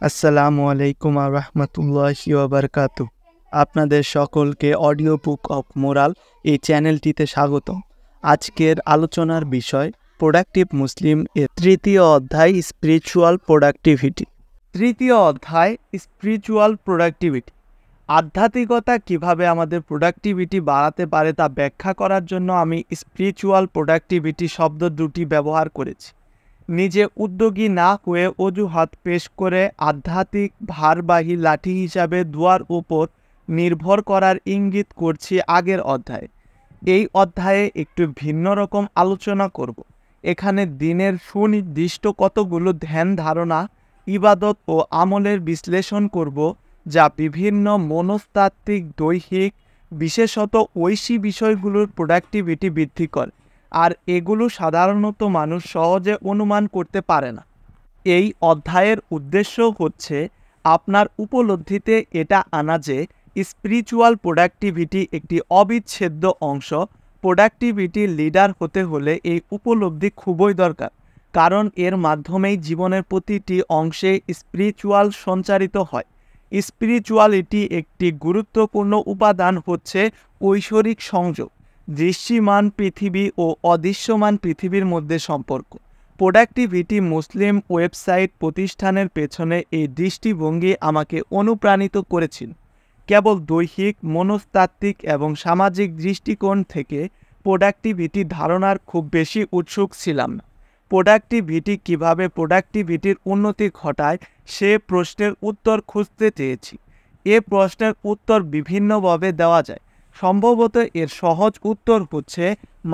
আসসালামু আলাইকুম রহমতুল্লাহি ওয়াবারকাতুহ। আপনাদের সকলকে অডিও বুক অফ মোরাল এই চ্যানেলটিতে স্বাগতম। আজকের আলোচনার বিষয় প্রোডাক্টিভ মুসলিম এর তৃতীয় অধ্যায় স্পিরিচুয়াল প্রোডাক্টিভিটি। তৃতীয় অধ্যায় স্পিরিচুয়াল প্রোডাক্টিভিটি। আধ্যাত্মিকতা কিভাবে আমাদের প্রোডাক্টিভিটি বাড়াতে পারে তা ব্যাখ্যা করার জন্য আমি স্পিরিচুয়াল প্রোডাক্টিভিটি শব্দ দুটি ব্যবহার করেছি। নিজে উদ্যোগী না হয়ে অজুহাত পেশ করে আধ্যাত্মিক ভারবাহী লাঠি হিসাবে দুয়ার উপর নির্ভর করার ইঙ্গিত করছি আগের অধ্যায়ে। এই অধ্যায়ে একটু ভিন্ন রকম আলোচনা করব। এখানে দিনের সুনির্দিষ্ট কতগুলো ধ্যান ধারণা, ইবাদত ও আমলের বিশ্লেষণ করব, যা বিভিন্ন মনস্তাত্ত্বিক, দৈহিক, বিশেষত ঐশী বিষয়গুলোর প্রোডাক্টিভিটি বৃদ্ধি করে। আর এগুলো সাধারণত মানুষ সহজে অনুমান করতে পারে না। এই অধ্যায়ের উদ্দেশ্য হচ্ছে আপনার উপলব্ধিতে এটা আনা যে স্পিরিচুয়াল প্রোডাক্টিভিটি একটি অবিচ্ছেদ্য অংশ। প্রোডাক্টিভিটি লিডার হতে হলে এই উপলব্ধি খুবই দরকার, কারণ এর মাধ্যমেই জীবনের প্রতিটি অংশে স্পিরিচুয়াল সঞ্চারিত হয়। স্পিরিচুয়ালিটি একটি গুরুত্বপূর্ণ উপাদান হচ্ছে ঐশ্বরিক সংযোগ, দৃশ্যমান পৃথিবী ও অদৃশ্যমান পৃথিবীর মধ্যে সম্পর্ক। প্রোডাক্টিভিটি মুসলিম ওয়েবসাইট প্রতিষ্ঠানের পেছনে এই দৃষ্টিভঙ্গি আমাকে অনুপ্রাণিত করেছিল। কেবল দৈহিক, মনস্তাত্ত্বিক এবং সামাজিক দৃষ্টিকোণ থেকে প্রোডাক্টিভিটি ধারণার খুব বেশি উৎসুক ছিলাম না। প্রোডাক্টিভিটি কিভাবে প্রোডাক্টিভিটির উন্নতি ঘটায় সে প্রশ্নের উত্তর খুঁজতে চেয়েছি। এ প্রশ্নের উত্তর বিভিন্নভাবে দেওয়া যায়। সম্ভবত এর সহজ উত্তর হচ্ছে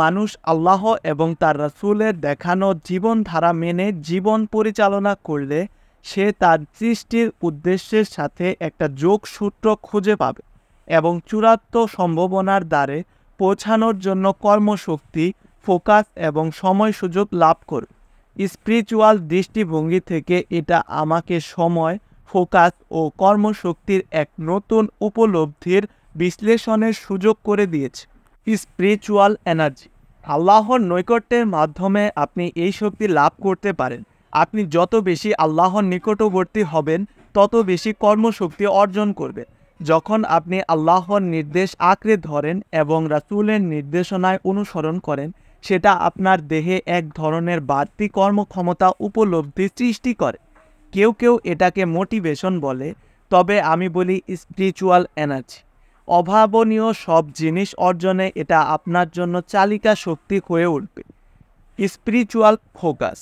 মানুষ আল্লাহ এবং তার রাসূলের দেখানো জীবনধারা মেনে জীবন পরিচালনা করলে সে তার সৃষ্টির উদ্দেশ্যের সাথে একটা যোগসূত্র খুঁজে পাবে এবং চূড়ান্ত সম্ভাবনার দ্বারে পৌঁছানোর জন্য কর্মশক্তি, ফোকাস এবং সময় সুযোগ লাভ করবে। স্পিরিচুয়াল দৃষ্টিভঙ্গি থেকে এটা আমাকে সময়, ফোকাস ও কর্মশক্তির এক নতুন উপলব্ধির বিশ্লেষণের সুযোগ করে দিয়েছে। Spiritual energy. আল্লাহর নৈকট্যের মাধ্যমে আপনি এই শক্তি লাভ করতে পারেন। আপনি যত বেশি আল্লাহর নিকটবর্তী হবেন, তত বেশি কর্মশক্তি অর্জন করবেন। যখন আপনি আল্লাহর নির্দেশ আঁকড়ে ধরেন এবং রাসূলের নির্দেশনায় অনুসরণ করেন, সেটা আপনার দেহে এক ধরনের বাড়তি কর্মক্ষমতা উপলব্ধি সৃষ্টি করে। কেউ কেউ এটাকে মোটিভেশন বলে, তবে আমি বলি স্পিরিচুয়াল এনার্জি। অভাবনীয় সব জিনিস অর্জনে এটা আপনার জন্য চালিকা শক্তি হয়ে উঠবে। Spiritual focus.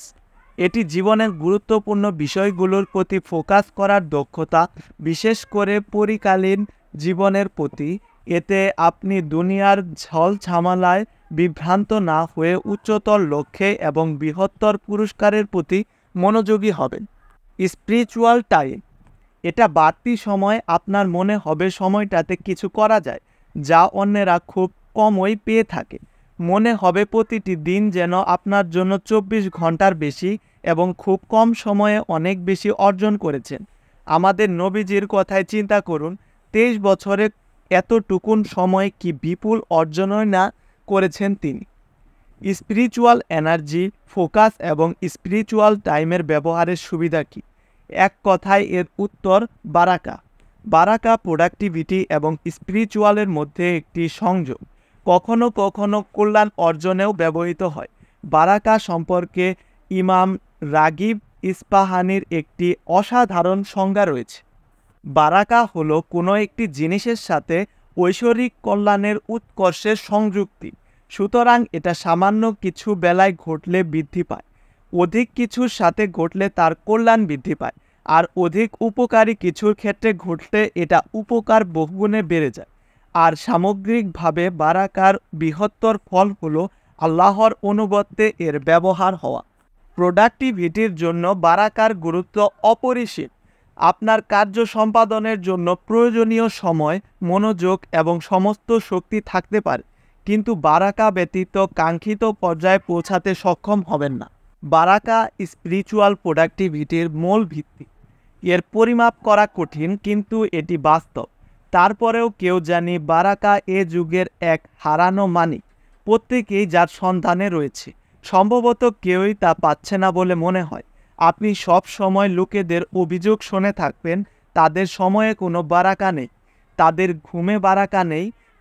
এটি জীবনের গুরুত্বপূর্ণ বিষয়গুলোর প্রতি ফোকাস করার দক্ষতা, বিশেষ করে পরিকালীন জীবনের প্রতি। এতে আপনি দুনিয়ার ঝলঝামেলায় বিভ্রান্ত না হয়ে উচ্চতর লক্ষ্যে এবং বৃহত্তর পুরস্কারের প্রতি মনোযোগী হবেন। Spiritual time. এটা বাড়তি সময়। আপনার মনে হবে সময়টাতে কিছু করা যায়, যা অন্যেরা খুব কমই পেয়ে থাকে। মনে হবে প্রতিটি দিন যেন আপনার জন্য 24 ঘন্টার বেশি এবং খুব কম সময়ে অনেক বেশি অর্জন করেছেন। আমাদের নবীজির কথায় চিন্তা করুন, 23 বছরে এতটুকুন সময় কি বিপুল অর্জনই না করেছেন তিনি। স্পিরিচুয়াল এনার্জি, ফোকাস এবং স্পিরিচুয়াল টাইমের ব্যবহারের সুবিধা কী? এক কথায় এর উত্তর বারাকা। বারাকা প্রোডাক্টিভিটি এবং স্পিরিচুয়ালের মধ্যে একটি সংযোগ। কখনো কখনো কল্যাণ অর্জনেও ব্যবহৃত হয়। বারাকা সম্পর্কে ইমাম রাগিব ইস্পাহানির একটি অসাধারণ সংজ্ঞা রয়েছে। বারাকা হলো কোনো একটি জিনিসের সাথে ঐশ্বরিক কল্যাণের উৎকর্ষের সংযুক্তি। সুতরাং এটা সামান্য কিছু বেলায় ঘটলে বৃদ্ধি পায়, অধিক কিছুর সাথে ঘটলে তার কল্যাণ বৃদ্ধি পায়, আর অধিক উপকারী কিছুর ক্ষেত্রে ঘটলে এটা উপকার বহুগুণে বেড়ে যায়। আর সামগ্রিকভাবে বারাকার বৃহত্তর ফল হলো আল্লাহর অনুগত্যে এর ব্যবহার হওয়া। প্রোডাক্টিভিটির জন্য বারাকার গুরুত্ব অপরিসীম। আপনার কার্য সম্পাদনের জন্য প্রয়োজনীয় সময়, মনোযোগ এবং সমস্ত শক্তি থাকতে পারে, কিন্তু বারাকা ব্যতীত কাঙ্ক্ষিত পর্যায়ে পৌঁছাতে সক্ষম হবেন না। বারাকা স্পিরিচুয়াল প্রোডাক্টিভিটির মূল ভিত্তি। এর পরিমাপ করা কঠিন, কিন্তু এটি বাস্তব। তারপরেও কেউ জানি বারাকা এ যুগের এক হারানো মানিক। প্রত্যেকেই যার সন্ধানে রয়েছে। সম্ভবত কেউই তা পাচ্ছে না বলে মনে হয়। আপনি সব সময় লোকেদের অভিযোগ শুনে থাকবেন তাদের সময়ে কোনো বারাকা নেই, তাদের ঘুমে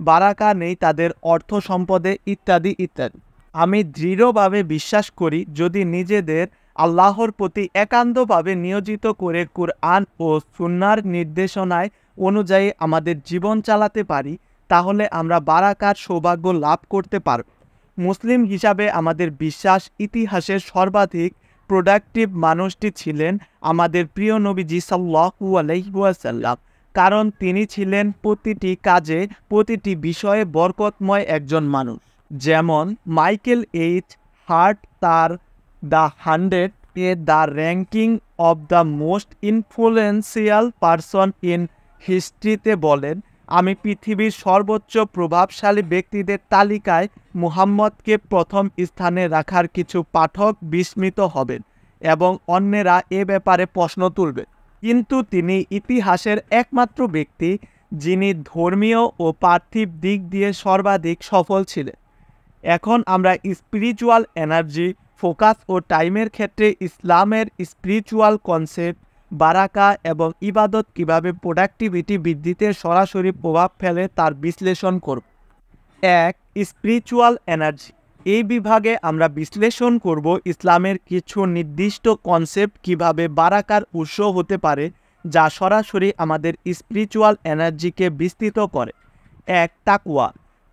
বারাকা নেই তাদের অর্থ সম্পদে ইত্যাদি ইত্যাদি। আমি দৃঢ়ভাবে বিশ্বাস করি যদি নিজেদের আল্লাহর প্রতি একান্তভাবে নিয়োজিত করে কুরআন ও সুন্নাহর নির্দেশনায় অনুযায়ী আমাদের জীবন চালাতে পারি তাহলে আমরা বারাকার সৌভাগ্য লাভ করতে পারব। মুসলিম হিসাবে আমাদের বিশ্বাস ইতিহাসের সর্বাধিক প্রোডাক্টিভ মানুষটি ছিলেন আমাদের প্রিয় নবীজি সাল্লাল্লাহু আলাইহি ওয়াসাল্লাম, কারণ তিনি ছিলেন প্রতিটি কাজে প্রতিটি বিষয়ে বরকতময় একজন মানুষ। যেমন মাইকেল এইচ হার্ট তার the 100 a the ranking of the most influential person in হিস্ট্রিতে বলেন, আমি পৃথিবীর সর্বোচ্চ প্রভাবশালী ব্যক্তিদের তালিকায় মুহাম্মদকে প্রথম স্থানে রাখার কিছু পাঠক বিস্মিত হবেন এবং অন্যেরা এ ব্যাপারে প্রশ্ন তুলবে, কিন্তু তিনি ইতিহাসের একমাত্র ব্যক্তি যিনি ধর্মীয় ও পার্থিব দিক দিয়ে সর্বাধিক সফল ছিলেন। এখন আমরা স্পিরিচুয়াল এনার্জি, ফোকাস ও টাইমের ক্ষেত্রে ইসলামের স্পিরিচুয়াল কনসেপ্ট বারাকা এবং ইবাদত কিভাবে প্রোডাক্টিভিটি বৃদ্ধিতে সরাসরি প্রভাব ফেলে তার বিশ্লেষণ করব। 1. Spiritual energy. এই বিভাগে আমরা বিশ্লেষণ করব ইসলামের কিছু নির্দিষ্ট কনসেপ্ট কিভাবে বারাকার উৎস হতে পারে যা সরাসরি আমাদের স্পিরিচুয়াল এনার্জিকে বিস্তৃত করে। 1.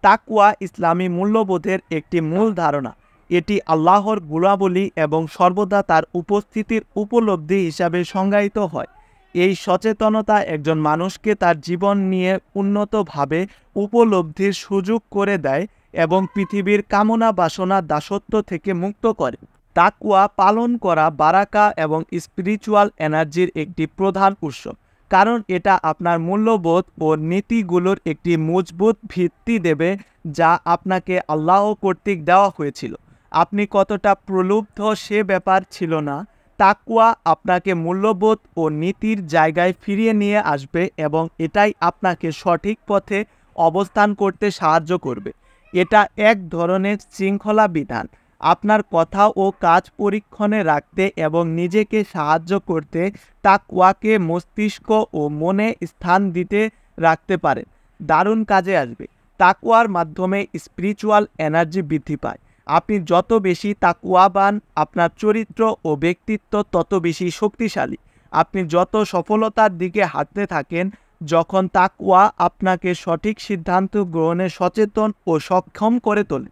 তাকওয়া ইসলামী মূল্যবোধের একটি মূল ধারণা। এটি আল্লাহর গুণাবলী এবং সর্বদা তার উপস্থিতির উপলব্ধি হিসাবে সংজ্ঞায়িত হয়। এই সচেতনতা একজন মানুষকে তার জীবন নিয়ে উন্নতভাবে উপলব্ধির সুযোগ করে দেয় এবং পৃথিবীর কামনা বাসনা দাসত্ব থেকে মুক্ত করে। তাকওয়া পালন করা বারাকা এবং স্পিরিচুয়াল এনার্জির একটি প্রধান উৎস, কারণ এটা আপনার মূল্যবোধ ও নীতিগুলোর একটি মজবুত ভিত্তি দেবে যা আপনাকে আল্লাহ কর্তৃক দেওয়া হয়েছিল। আপনি কতটা প্রলুব্ধ সে ব্যাপার ছিল না। তাকওয়া আপনাকে মূল্যবোধ ও নীতির জায়গায় ফিরিয়ে নিয়ে আসবে এবং এটাই আপনাকে সঠিক পথে অবস্থান করতে সাহায্য করবে। এটা এক ধরনের শৃঙ্খলা বিধান, আপনার কথা ও কাজ পরীক্ষণে রাখতে এবং নিজেকে সাহায্য করতে তাকওয়াকে মস্তিষ্ক ও মনে স্থান দিতে রাখতে পারেন। দারুণ কাজে আসবে। তাকওয়ার মাধ্যমে স্পিরিচুয়াল এনার্জি বৃদ্ধি পায়। আপনি যত বেশি তাকওয়াবান, আপনার চরিত্র ও ব্যক্তিত্ব তত বেশি শক্তিশালী। আপনি যত সফলতার দিকে হাঁটতে থাকেন, যখন তাকওয়া আপনাকে সঠিক সিদ্ধান্ত গ্রহণে সচেতন ও সক্ষম করে তোলে।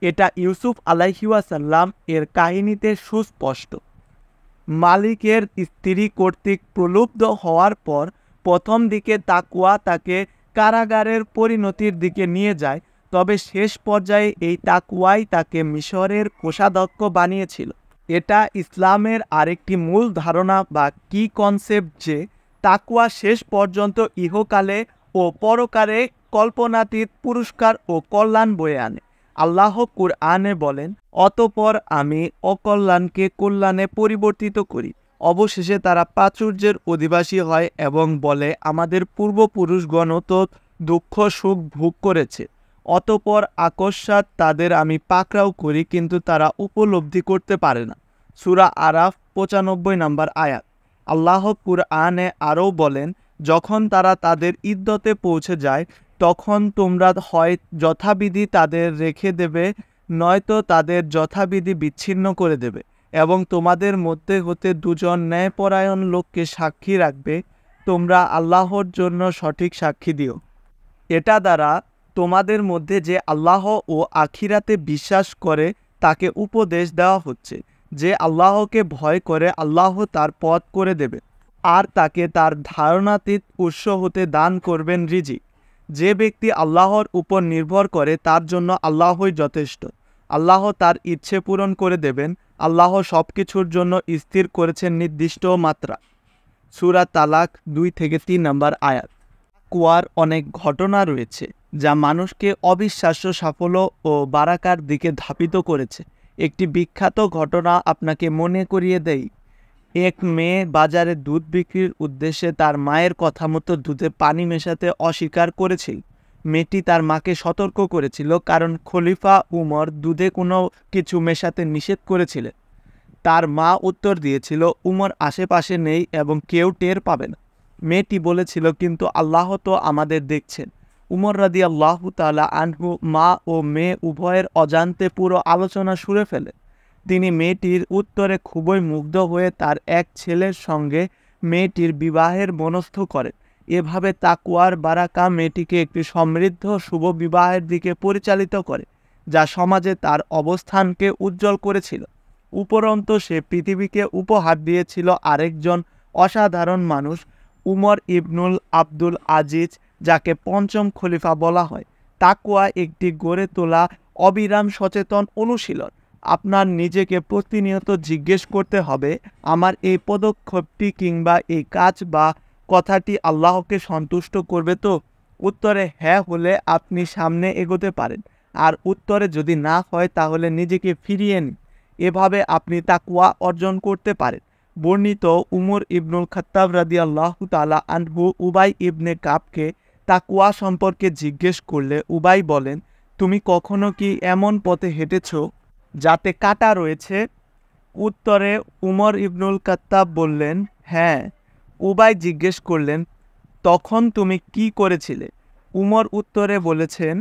এটা ইউসুফ আলাইহি ওয়াসাল্লাম এর কাহিনীতে সুস্পষ্ট। মালিকের স্ত্রী কর্তৃক প্রলুব্ধ হওয়ার পর প্রথম দিকে তাকওয়া তাকে কারাগারের পরিণতির দিকে নিয়ে যায়, তবে শেষ পর্যায়ে এই তাকওয়াই তাকে মিশরের কোষাধ্যক্ষ বানিয়েছিল। এটা ইসলামের আরেকটি মূল ধারণা বা কি কনসেপ্ট যে তাকওয়া শেষ পর্যন্ত ইহকালে ও পরকালে কল্পনাতীত পুরস্কার ও কল্যাণ বয়ে আনে। আল্লাহ কুরআনে বলেন, অতঃপর আমি অকল্যাণকে কল্যাণে পরিবর্তিত করি। অবশেষে তারা প্রাচুর্যের অধিবাসী হয় এবং বলে, আমাদের পূর্বপুরুষগণ তো দুঃখ সুখ ভোগ করেছে, অতঃপর আকস্মাৎ তাদের আমি পাকড়াও করি, কিন্তু তারা উপলব্ধি করতে পারে না। সূরা আরাফ 95 নম্বর আয়াত। আল্লাহ কুরআনে আরও বলেন, যখন তারা তাদের ইদ্দতে পৌঁছে যায় তখন তোমরা হয় যথাবিধি তাদের রেখে দেবে, নয়তো তাদের যথাবিধি বিচ্ছিন্ন করে দেবে এবং তোমাদের মধ্যে হতে দুজন ন্যায়পরায়ণ লোককে সাক্ষী রাখবে। তোমরা আল্লাহর জন্য সঠিক সাক্ষী দিও। এটা দ্বারা তোমাদের মধ্যে যে আল্লাহ ও আখিরাতে বিশ্বাস করে তাকে উপদেশ দেওয়া হচ্ছে যে আল্লাহকে ভয় করে আল্লাহ তার পথ করে দেবে আর তাকে তার ধারণাতীত উৎস হতে দান করবেন রিজিক। যে ব্যক্তি আল্লাহর উপর নির্ভর করে তার জন্য আল্লাহই যথেষ্ট। আল্লাহ তার ইচ্ছে পূরণ করে দেবেন। আল্লাহ সব কিছুর জন্য স্থির করেছেন নির্দিষ্ট মাত্রা। সূরা তালাক 2-3 নম্বর আয়াত। তাকওয়ার অনেক ঘটনা রয়েছে যা মানুষকে অবিশ্বাস্য সাফল্য ও বারাকার দিকে ধাবিত করেছে। একটি বিখ্যাত ঘটনা আপনাকে মনে করিয়ে দেই। এক মেয়ে বাজারে দুধ বিক্রির উদ্দেশ্যে তার মায়ের কথা মতো দুধে পানি মেশাতে অস্বীকার করেছিল। মেয়েটি তার মাকে সতর্ক করেছিল, কারণ খলিফা উমর দুধে কোনো কিছু মেশাতে নিষেধ করেছিলেন। তার মা উত্তর দিয়েছিল, উমর আশেপাশে নেই এবং কেউ টের পাবে না। মেয়েটি বলেছিল, কিন্তু আল্লাহ তো আমাদের দেখছেন। উমর রাদিয়াল্লাহু তাআলা আনহু মা ও মেয়ে উভয়ের অজান্তে পুরো আলোচনা শুনে ফেলেন। তিনি মেয়েটির উত্তরে খুবই মুগ্ধ হয়ে তার এক ছেলের সঙ্গে মেয়েটির বিবাহের মনস্থ করেন। এভাবে তাকওয়ার বারাকা মেয়েটিকে একটি সমৃদ্ধ শুভ বিবাহের দিকে পরিচালিত করে, যা সমাজে তার অবস্থানকে উজ্জ্বল করেছিল। উপরন্তু সে পৃথিবীকে উপহার দিয়েছিল আরেকজন অসাধারণ মানুষ, উমর ইবনুল আব্দুল আজিজ, যাকে পঞ্চম খলিফা বলা হয়। তাকওয়া একটি গড়ে তোলা অবিরাম সচেতন অনুশীলন। আপনার নিজেকে প্রতিনিয়ত জিজ্ঞেস করতে হবে, আমার এই পদক্ষেপটি কিংবা এই কাজ বা কথাটি আল্লাহকে সন্তুষ্ট করবে তো? উত্তরে হ্যাঁ হলে আপনি সামনে এগোতে পারেন, আর উত্তরে যদি না হয় তাহলে নিজেকে ফিরিয়ে নিন। এভাবে আপনি তাকওয়া অর্জন করতে পারেন। বর্ণিত, উমর ইবনুল খাত্তাব রাদিয়াল্লাহু তাআলা আনহু উবাই ইবনে কাবকে তাকওয়া সম্পর্কে জিজ্ঞেস করলে উবাই বলেন, তুমি কখনো কি এমন পথে হেঁটেছ যাতে কাঁটা রয়েছে? উত্তরে উমর ইবনুল খাত্তাব বললেন, হ্যাঁ। উবাই জিজ্ঞেস করলেন, তখন তুমি কি করেছিলে? উমর উত্তরে বলেছেন,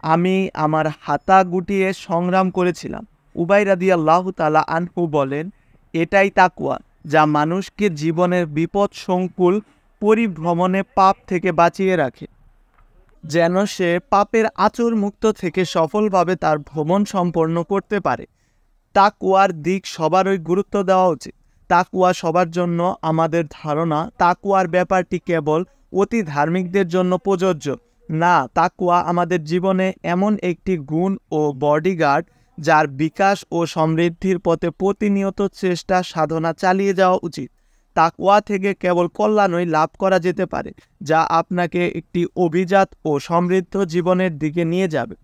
আমি আমার হাতা গুটিয়ে সংগ্রাম করেছিলাম। উবাই রাদিয়াল্লাহু তাআলা আনহু বলেন, এটাই তাকওয়া, যা মানুষকে জীবনের বিপদ সংকুল পরিভ্রমণে পাপ থেকে বাঁচিয়ে রাখে, যেন সে পাপের আঁচড় মুক্ত থেকে সফলভাবে তার ভ্রমণ সম্পন্ন করতে পারে। তাকওয়ার দিক সবারই গুরুত্ব দেওয়া উচিত। তাকওয়া সবার জন্য আমাদের ধারণা তাকওয়ার ব্যাপারটি কেবল অতি ধার্মিকদের জন্য প্রযোজ্য না। তাকওয়া আমাদের জীবনে এমন একটি গুণ ও বডিগার্ড, যার বিকাশ ও সমৃদ্ধির পথে প্রতিনিয়ত চেষ্টা সাধনা চালিয়ে যাওয়া উচিত। তাকওয়া থেকে কেবল কল্যাণই লাভ করা যেতে পারে, যা আপনাকে একটি অভিজাত ও সমৃদ্ধ জীবনের দিকে নিয়ে যাবে।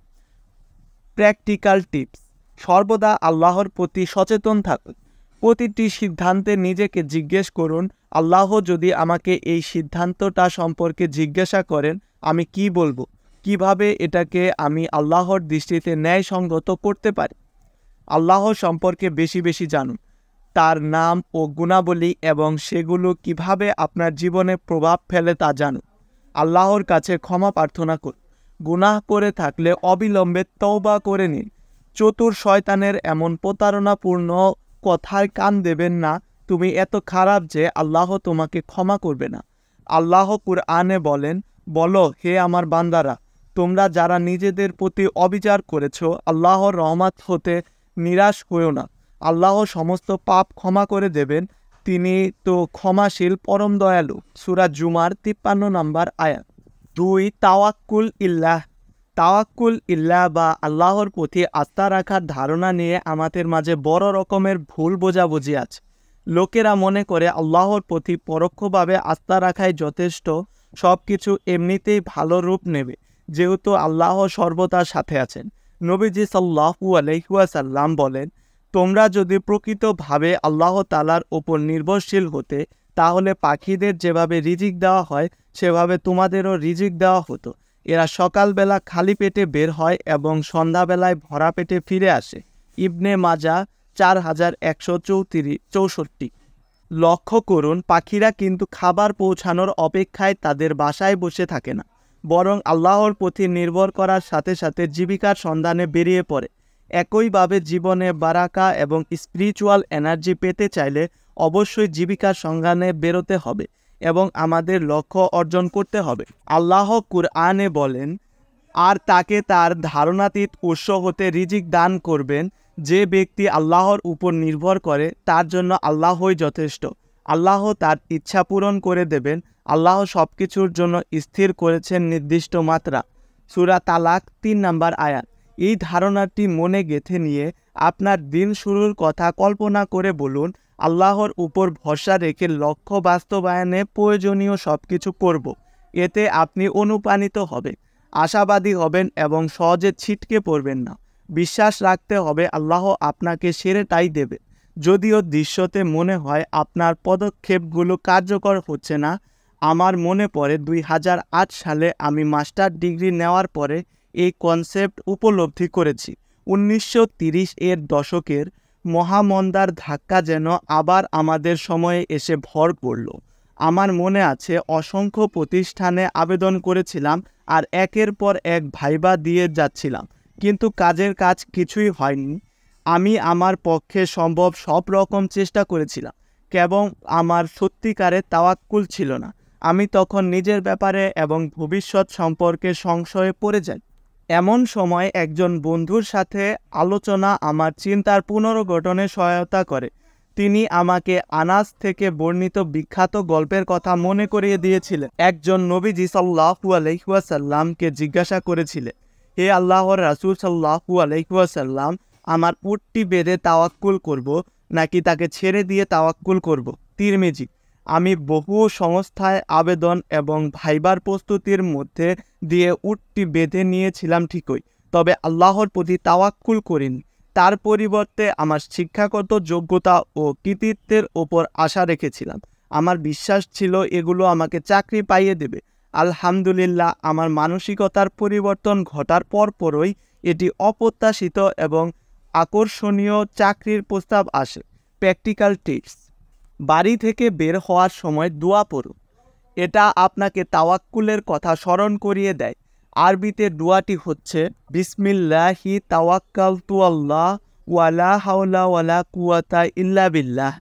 প্র্যাকটিক্যাল টিপস: সর্বদা আল্লাহর প্রতি সচেতন থাকুন। প্রতিটি সিদ্ধান্তে নিজেকে জিজ্ঞেস করুন, আল্লাহ যদি আমাকে এই সিদ্ধান্তটা সম্পর্কে জিজ্ঞাসা করেন, আমি কি বলবো? কিভাবে এটাকে আমি আল্লাহর দৃষ্টিতে ন্যায়সঙ্গত করতে পারি? আল্লাহ সম্পর্কে বেশি বেশি জানুন, তার নাম ও গুণাবলী এবং সেগুলো কিভাবে আপনার জীবনে প্রভাব ফেলে তা জানুন। আল্লাহর কাছে ক্ষমা প্রার্থনা করুন। গুনাহ করে থাকলে অবিলম্বে তওবা করে নিন। চতুর শয়তানের এমন প্রতারণাপূর্ণ কথায় কান দেবেন না, তুমি এত খারাপ যে আল্লাহ তোমাকে ক্ষমা করবে না। আল্লাহ কুরআনে বলেন, বলো, হে আমার বান্দারা, তোমরা যারা নিজেদের প্রতি অবিচার করেছ, আল্লাহর রহমত হতে নিরাশ হইও না। আল্লাহ সমস্ত পাপ ক্ষমা করে দেবেন, তিনি তো ক্ষমাশীল পরম দয়ালু। সূরা জুমার 53 নম্বর আয়াত। 2. তাওয়াক্কুল ইল্লাহ। তাওয়াক্কুল ইল্লাহ বা আল্লাহর প্রতি আস্থা রাখার ধারণা নিয়ে আমাদের মাঝে বড় রকমের ভুল বোঝাবুঝি আছে। লোকেরা মনে করে আল্লাহর প্রতি পরোক্ষভাবে আস্থা রাখাই যথেষ্ট, সব কিছু এমনিতেই ভালো রূপ নেবে, যেহেতু আল্লাহ সর্বদার সাথে আছেন। নবীজি সাল্লাল্লাহু আলাইহি ওয়াসাল্লাম বলেন, তোমরা যদি প্রকৃতভাবে আল্লাহ তাআলার ওপর নির্ভরশীল হতে, তাহলে পাখিদের যেভাবে রিজিক দেওয়া হয় সেভাবে তোমাদেরও রিজিক দেওয়া হতো। এরা সকালবেলা খালি পেটে বের হয় এবং সন্ধ্যাবেলায় ভরা পেটে ফিরে আসে। ইবনে মাজাহ 4164। লক্ষ্য করুন, পাখিরা কিন্তু খাবার পৌঁছানোর অপেক্ষায় তাদের বাসায় বসে থাকে না, বরং আল্লাহর প্রতি নির্ভর করার সাথে সাথে জীবিকার সন্ধানে বেরিয়ে পড়ে। একইভাবে জীবনে বারাকা এবং স্পিরিচুয়াল এনার্জি পেতে চাইলে অবশ্যই জীবিকার সন্ধানে বেরোতে হবে এবং আমাদের লক্ষ্য অর্জন করতে হবে। আল্লাহ কুরআনে বলেন, আর তাকে তার ধারণাতীত উৎস হতে রিজিক দান করবেন। যে ব্যক্তি আল্লাহর উপর নির্ভর করে তার জন্য আল্লাহই যথেষ্ট। আল্লাহ তার ইচ্ছা পূরণ করে দেবেন। আল্লাহ সব কিছুর জন্য স্থির করেছেন নির্দিষ্ট মাত্রা। সূরা তালাক 3 নম্বর আয়াত। এই ধারণাটি মনে গেঁথে নিয়ে আপনার দিন শুরুর কথা কল্পনা করে বলুন, আল্লাহর উপর ভরসা রেখে লক্ষ্য বাস্তবায়নে প্রয়োজনীয় সব কিছু করব। এতে আপনি অনুপ্রাণিত হবেন, আশাবাদী হবেন এবং সহজে ছিটকে পড়বেন না। বিশ্বাস রাখতে হবে আল্লাহ আপনাকে সেরেটাই দেবে। যদিও দৃশ্যতে মনে হয় আপনার পদক্ষেপগুলো কার্যকর হচ্ছে না। আমার মনে পড়ে 2008 সালে আমি মাস্টার ডিগ্রি নেওয়ার পরে এই কনসেপ্ট উপলব্ধি করেছি। 1930 এর দশকের মহামন্দার ধাক্কা যেন আবার আমাদের সময়ে এসে ভর করল। আমার মনে আছে অসংখ্য প্রতিষ্ঠানে আবেদন করেছিলাম আর একের পর এক ভাইবা দিয়ে যাচ্ছিলাম, কিন্তু কাজের কাজ কিছুই হয়নি। আমি আমার পক্ষে সম্ভব সব রকম চেষ্টা করেছিলাম, কেবল আমার সত্যিকারের তাওয়াক্কুল ছিল না। আমি তখন নিজের ব্যাপারে এবং ভবিষ্যৎ সম্পর্কে সংশয়ে পড়ে যাই। এমন সময় একজন বন্ধুর সাথে আলোচনা আমার চিন্তার পুনর্গঠনে সহায়তা করে। তিনি আমাকে আনাস থেকে বর্ণিত বিখ্যাত গল্পের কথা মনে করিয়ে দিয়েছিলেন। একজন নবীজি সাল্লাল্লাহু আলাইহি ওয়াসাল্লামকে জিজ্ঞাসা করেছিলেন, হে আল্লাহর রাসূল সাল্লাল্লাহু আলাইহি ওয়াসাল্লাম, আমার উটটি বেঁধে তাওয়াক্কুল করব নাকি তাকে ছেড়ে দিয়ে তাওয়াক্কুল করব? তিরমিজি। আমি বহু সংস্থায় আবেদন এবং ভাইবার প্রস্তুতির মধ্যে দিয়ে উটটি বেঁধে নিয়েছিলাম ঠিকই, তবে আল্লাহর প্রতি তাওয়াক্কুল করিনি। তার পরিবর্তে আমার শিক্ষাগত যোগ্যতা ও কৃতিত্বের ওপর আশা রেখেছিলাম। আমার বিশ্বাস ছিল এগুলো আমাকে চাকরি পাইয়ে দেবে। আলহামদুলিল্লাহ, আমার মানসিকতার পরিবর্তন ঘটার পরপরই এটি অপ্রত্যাশিত এবং আকর্ষণীয় চাকরির প্রস্তাব আসে। প্র্যাকটিক্যাল টিপস: বাড়ি থেকে বের হওয়ার সময় দোয়া পড়ুন। এটা আপনাকে তাওয়াক্কুলের কথা স্মরণ করিয়ে দেয়। আরবিতে দোয়াটি হচ্ছে বিসমিল্লাহি তাওয়াক্কালতু আল্লাহ ওয়ালা হাওলা ওয়ালা কুওয়াতা ইল্লা বিল্লাহ।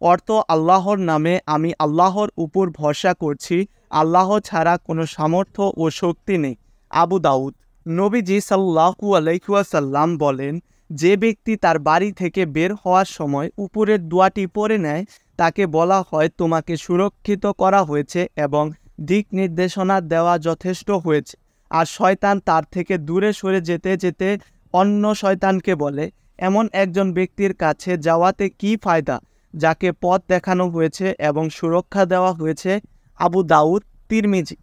অর্থ: আল্লাহর নামে আমি আল্লাহর উপর ভরসা করছি, আল্লাহ ছাড়া কোনো সামর্থ্য ও শক্তি নেই। আবু দাউদ। নবীজি সাল্লাল্লাহু আলাইহি ওয়াসাল্লাম বলেন, যে ব্যক্তি তার বাড়ি থেকে বের হওয়ার সময় উপরের দোয়াটি পড়ে নেয় তাকে বলা হয় তোমাকে সুরক্ষিত করা হয়েছে এবং দিক নির্দেশনা দেওয়া যথেষ্ট হয়েছে। আর শয়তান তার থেকে দূরে সরে যেতে যেতে অন্য শয়তানকে বলে, এমন একজন ব্যক্তির কাছে যাওয়াতে কি ফায়দা যাকে পথ দেখানো হয়েছে এবং সুরক্ষা দেওয়া হয়েছে। আবু দাউদ, তিরমিজি।